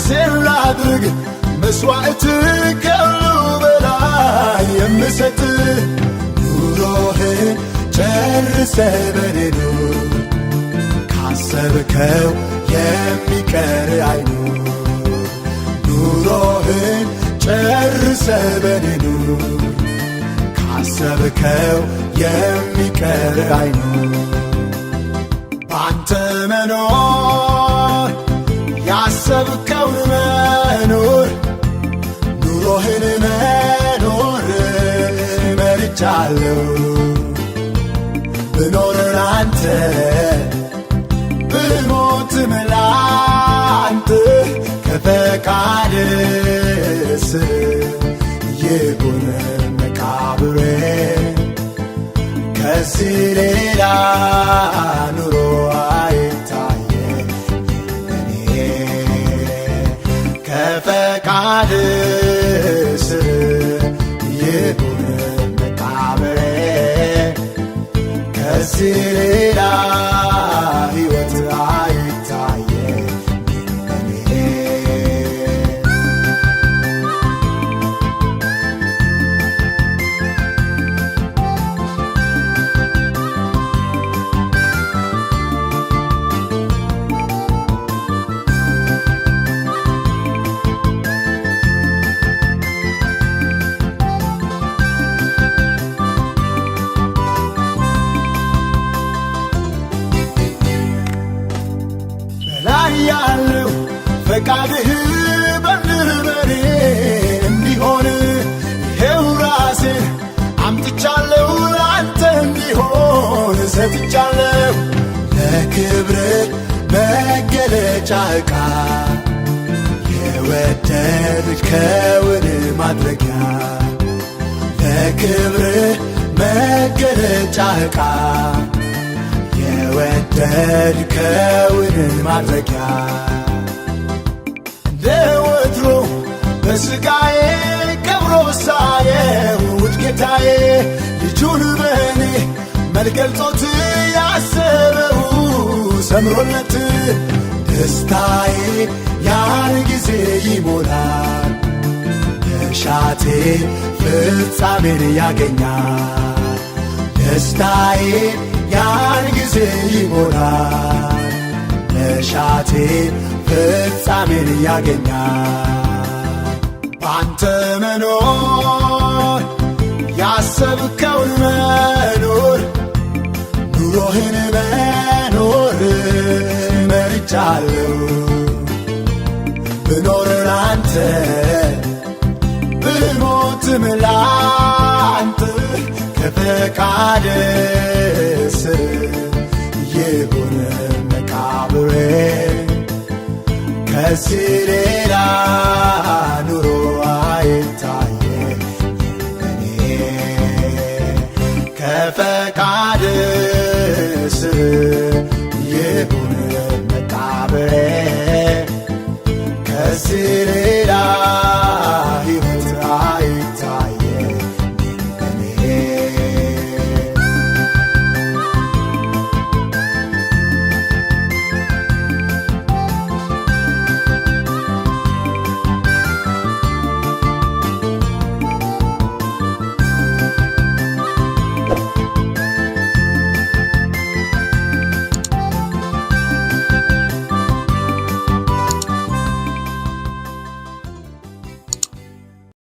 ራሴን ላድርግ መስዋዕት ከሁሉ በላይ የምሰጥ ኑሮህን ጨርሰ በኔ ኑር ካሰብከው የሚቀር አይኑር ኑሮህን ጨርሰ በኔ ኑር ካሰብከው የሚቀር አይኑር ባንተ መኖር ያሰብከውን መኖር ኑሮህን መኖር መርጫለሁ ብኖር ላንተ ብሞትም ላንተ ከፈቃድ ስር ይሁን መቃብሬ ከዚህ ሌላ ኑሮ አይታየኝ እኔ ከፈቃድ ስር ይሁን መቃብሬ ከዚህ ሌላ ሕይወት አይታየኝ እኔ ያለው ፈቃድህ በምድር በኔ እንዲሆን ይሄው ራሴን አምጥቻለሁ ላንተ እንዲሆን ሰጥቻለሁ ለክብር መገለጫ ዕቃ የወደድከውን ማድረጊያ ለክብር መገለጫ ዕቃ የወደድከውን ማድረጊያ እንደ ወትሮ በሥጋዬ ከብሮ ሳየው ውድ ጌታዬ ልጁን በእኔ መልገልጦት ያሰበው ሰምሮለት ደስታዬ ያን ጊዜ ይሞላል መሻቴ ፍጻሜን ያገኛል ደስታዬ ያን ጊዜ ይሞላል መሻቴ ፍጻሜን ያገኛል ባንተ መኖር ያሰብከውን መኖር ኑሮህን መኖር መርጫለሁ ብኖር ላንተ ብሞትም ላንተ ከፈቃድ ስር ይሁን መቃብሬ ከዚህ